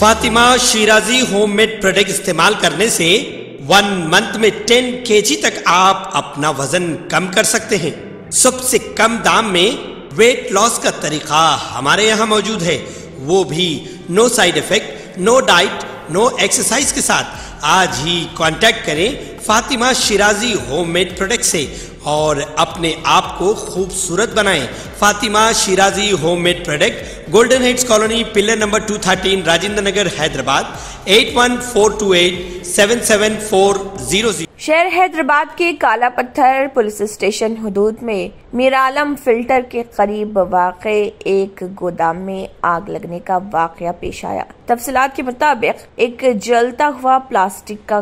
Fatima Shirazi homemade product इस्तेमाल करने से 1 मंथ में 10 kg तक आप अपना वजन कम कर सकते हैं। सबसे कम दाम में वेट लॉस का तरीका हमारे यहाँ मौजूद है, वो भी no side effect, no diet, no exercise के साथ। आज ही कांटेक्ट करें फातिमा शिराजी होममेड प्रोडक्ट से और अपने आप को खूबसूरत बनाएं। Fatima Shirazi homemade product, golden heads colony, pillar number 213, Rajendra Nagar, Hyderabad 8142877400। शहर हैदराबाद के काला पत्थर पुलिस स्टेशन हुदूद में मीरालम फिल्टर के करीब वाक़े एक गोदाम में आग लगने का वाक़या पेश आया। तफसीलात के मुताबिक एक जलता हुआ प्लास्टिक का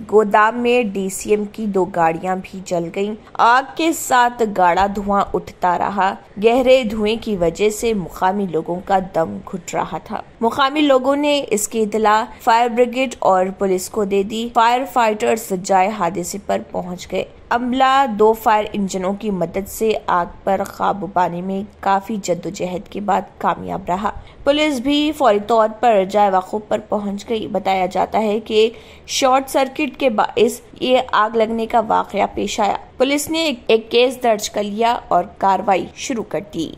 गोदाम में DCM की 2 गाड़ियां भी जल गईं। आग के साथ गाढ़ा धुआं उठता रहा। गहरे धुएं की वजह से मुकामी लोगों का दम घुट रहा था। मुकामी लोगों ने इसकी इत्तला फायर ब्रिगेड और पुलिस को दे दी। फायर फाइटर्स जाए हादसे पर पहुंच गए। अमला 2 फायर इंजनों की मदद से आग पर काबू पाने में काफी जद्दोजहद के बाद कामयाब रहा। पुलिस भी फौरी तौर पर जाए वक़ूफ़ पर पहुंच गई। बताया जाता है कि शॉर्ट सर्किट के बाइस ये आग लगने का वाक़या पेश आया। पुलिस ने एक केस दर्ज कर लिया और कार्रवाई शुरू कर दी।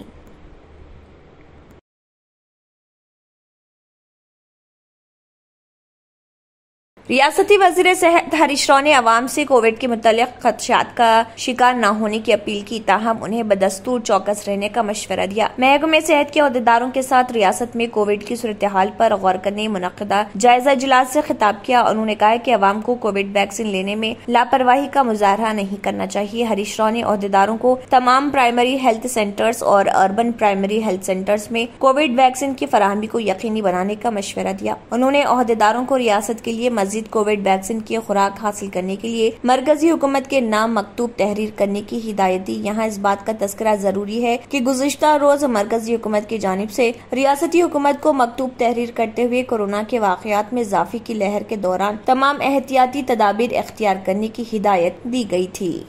रियासती वज़ीर सेहत हरीश राव ने अवाम से कोविड के मुतालिक खदशात का शिकार न होने की अपील की, ताहम उन्हें बदस्तूर चौकस रहने का मशवरा दिया। महकमे सेहत के अहदेदारों के साथ रियासत में कोविड की सूरत हाल पर गौर करने मुनक़दा जायजा इजलास से खिताब किया। उन्होंने कहा कि अवाम को कोविड वैक्सीन लेने में लापरवाही का मुजाहरा नहीं करना चाहिए। हरीश राव ने अहदेदारों को तमाम प्राइमरी हेल्थ सेंटर्स और अर्बन प्राइमरी हेल्थ सेंटर्स में कोविड वैक्सीन की फराहमी को यकीनी बनाने का मशवरा दिया। उन्होंने अहदेदारों को रियासत के लिए मजीद कोविड वैक्सीन की खुराक हासिल करने के लिए मरकजी हुकूमत के नाम मकतूब तहरीर करने की हिदायत दी। यहाँ इस बात का तस्करा जरूरी है कि गुज़िश्ता रोज मरकजी हुकूमत की जानिब से रियासती हुकूमत को मकतूब तहरीर करते हुए कोरोना के वाक़यात में इजाफे की लहर के दौरान तमाम एहतियाती तदाबीर इख्तियार करने की हिदायत दी गई थी।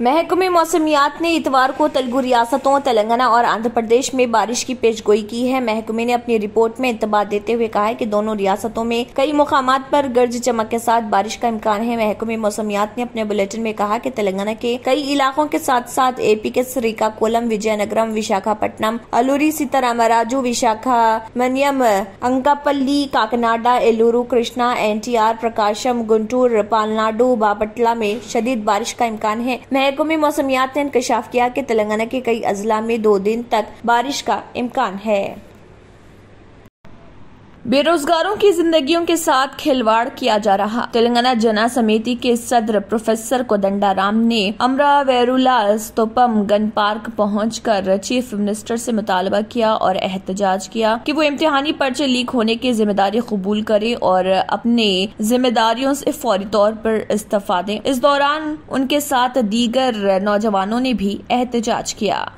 महकमे मौसमियात ने इतवार को तेलुगु रियासतों तेलंगाना और आंध्र प्रदेश में बारिश की पेशगोई की है। महकमे ने अपनी रिपोर्ट में इंतबाह देते हुए कहा है कि दोनों रियासतों में कई मुकामात पर गरज चमक के साथ बारिश का इम्कान है। महकमे मौसमियात ने अपने बुलेटिन में कहा कि तेलंगाना के कई इलाकों के साथ साथ AP के श्रीकाकुलम, विजयनगरम, विशाखापट्टनम, अलूरी, सीतारामराजू, विशाखामन्यम, अंकापल्ली, काकनाडा, एलूरू, कृष्णा, NTR, प्रकाशम, गुंटूर, पालनाडु, बापटला में शदीद बारिश का इम्कान है। महकमे मौसमियात ने इंकशाफ किया कि तेलंगाना के कई अजला में 2 दिन तक बारिश का इम्कान है। बेरोजगारों की जिंदगियों के साथ खिलवाड़ किया जा रहा। तेलंगाना जना समिति के सदर प्रोफेसर कोदंडाराम ने अमरावेरुला स्तूपम गन पार्क पहुंचकर चीफ मिनिस्टर से मुतालबा किया और एहतजाज किया कि वो इम्तिहानी पर्चे लीक होने की जिम्मेदारी कबूल करे और अपने जिम्मेदारियों से फौरी तौर पर इस्तीफा दें। इस दौरान उनके साथ दीगर नौजवानों ने भी एहतजाज किया।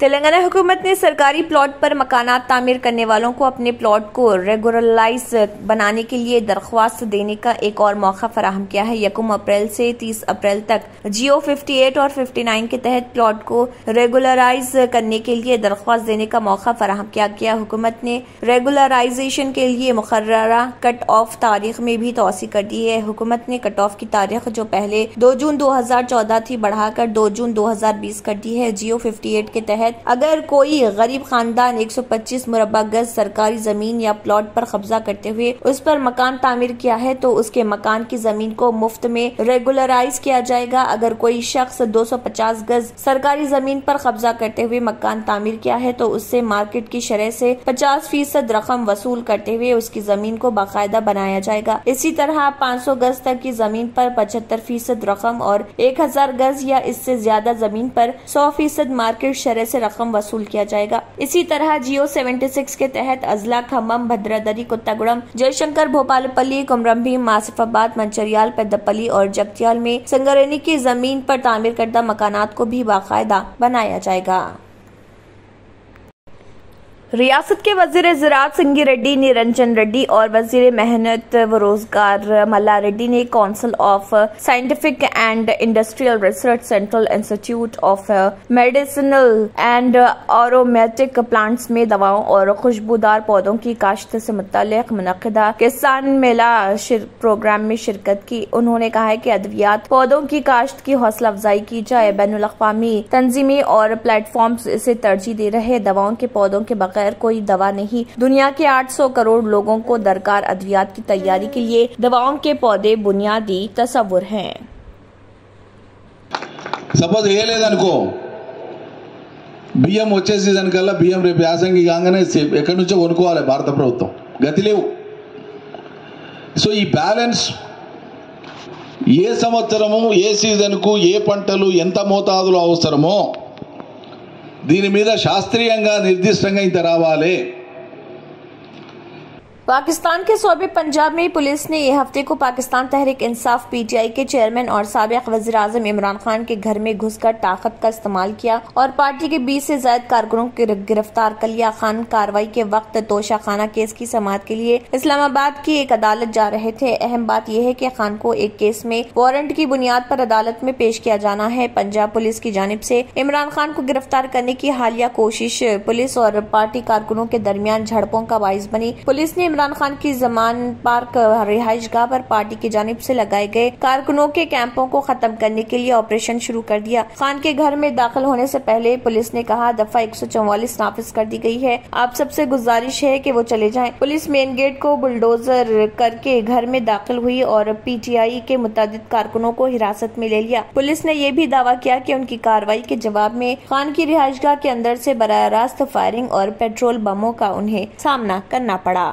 तेलंगाना हुकूमत ने सरकारी प्लॉट पर मकानात तामीर करने वालों को अपने प्लॉट को रेगुलराइज बनाने के लिए दरख्वास्त देने का एक और मौका फराहम किया है। 1 अप्रैल से 30 अप्रैल तक GO 58 और 59 के तहत प्लॉट को रेगुलराइज करने के लिए दरख्वास्त देने का मौका फराहम किया गया। हुकूमत ने रेगुलराइजेशन के लिए मुकर्ररा कट ऑफ तारीख में भी तोसी कर दी है। हुकूमत ने कट ऑफ की तारीख जो पहले 2 जून 2014 थी बढ़ाकर 2 जून 2020 कर दी है। GO 58 के तहत अगर कोई गरीब खानदान 125 मुरब्बा गज सरकारी जमीन या प्लॉट पर कब्जा करते हुए उस पर मकान तामीर किया है तो उसके मकान की जमीन को मुफ्त में रेगुलराइज किया जाएगा। अगर कोई शख्स 250 गज सरकारी जमीन पर कब्जा करते हुए मकान तामीर किया है तो उससे मार्केट की शरह से 50% रकम वसूल करते हुए उसकी जमीन को बाकायदा बनाया जाएगा। इसी तरह 500 गज तक की जमीन पर 75% रकम और 1000 गज या इससे ज्यादा जमीन पर 100% मार्केट शरह से रकम वसूल किया जाएगा। इसी तरह जियो 76 के तहत अजला, खम्मम, भद्रादरी, कुत्तागुड़म, जयशंकर, भोपालपल्ली, कुमरमभीम, आसिफाबाद, मंचरियाल, पेद्दपल्ली और जगतियाल में संगरेनी की जमीन पर तामीर करदा मकानात को भी बाकायदा बनाया जाएगा। रियासत के वजीर ज़राअत सिंगी रेड्डी, निरंजन रेड्डी और वजीर मेहनत व रोजगार मल्ला रेड्डी ने council of scientific and industrial research, central institute of medicinal and aromatic plants में दवाओं और खुशबूदार पौधों की काश्त से मुताल्लिक मुनक्किदा किसान मेला प्रोग्राम में शिरकत की। उन्होंने कहा है कि अद्वियात पौधों की काश्त की हौसला अफजाई की जाए। बैनुल अक़वामी तंजीमें और प्लेटफॉर्म्स इसे तरजीह दे रहे। दवाओं के पौधों के बगैर कोई दवा नहीं। दुनिया के 800 करोड़ लोगों को दरकार अद्वियात की तैयारी के लिए दवाओं के पौधे बुनियादी तस्वुर हैं। సపోజ్ వేయలేదనుకో బియ్యం వచ్చే సీజన్ కల్లా బియ్యం రేపు యాసంగి కాగానే ఎక్కడి నుంచో కొనుక్కోవాలి భారత ప్రభుత్వం, గతి లేవు. సో ఈ బ్యాలెన్స్ ఏ సంవత్సరము ఏ సీజన్కు ఏ పంటలు ఎంత మోతాదులో అవసరమో దీని మీద శాస్త్రీయంగా నిర్దిష్టంగా ఇంత రావాలి. पाकिस्तान के सूबे पंजाब में पुलिस ने ये हफ्ते को पाकिस्तान तहरीक इंसाफ पीटीआई के चेयरमैन और साबिक वज़ीर आज़म इमरान खान के घर में घुसकर ताकत का इस्तेमाल किया और पार्टी के 20 से ज्यादा कारकुनों को गिरफ्तार कर लिया। खान कार्रवाई के वक्त तोशाखाना केस की समाअत के लिए इस्लामाबाद की एक अदालत जा रहे थे। अहम बात यह है कि खान को एक केस में वारंट की बुनियाद पर अदालत में पेश किया जाना है। पंजाब पुलिस की जानिब से इमरान खान को गिरफ्तार करने की हालिया कोशिश पुलिस और पार्टी कारकुनों के दरमियान झड़पों का बाइस बनी। पुलिस ने इमरान खान की जमान पार्क रिहाइशगाह पर पार्टी की जानिब से लगाए गए कारकुनों के कैंपों को खत्म करने के लिए ऑपरेशन शुरू कर दिया। खान के घर में दाखिल होने से पहले पुलिस ने कहा दफा 144 नाफिज कर दी गई है, आप सबसे गुजारिश है कि वो चले जाएं। पुलिस मेन गेट को बुलडोजर करके घर में दाखिल हुई और पीटीआई के मुतअद्दिद कारकुनों को हिरासत में ले लिया। पुलिस ने यह भी दावा किया कि उनकी कार्रवाई के जवाब में खान की रिहाइशगाह के अंदर से बराह रास्त फायरिंग और पेट्रोल बमों का उन्हें सामना करना पड़ा।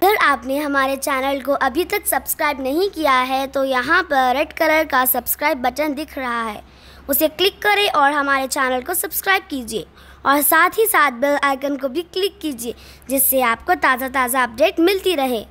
अगर आपने हमारे चैनल को अभी तक सब्सक्राइब नहीं किया है तो यहाँ पर रेड कलर का सब्सक्राइब बटन दिख रहा है, उसे क्लिक करें और हमारे चैनल को सब्सक्राइब कीजिए और साथ ही साथ बेल आइकन को भी क्लिक कीजिए जिससे आपको ताज़ा अपडेट मिलती रहे।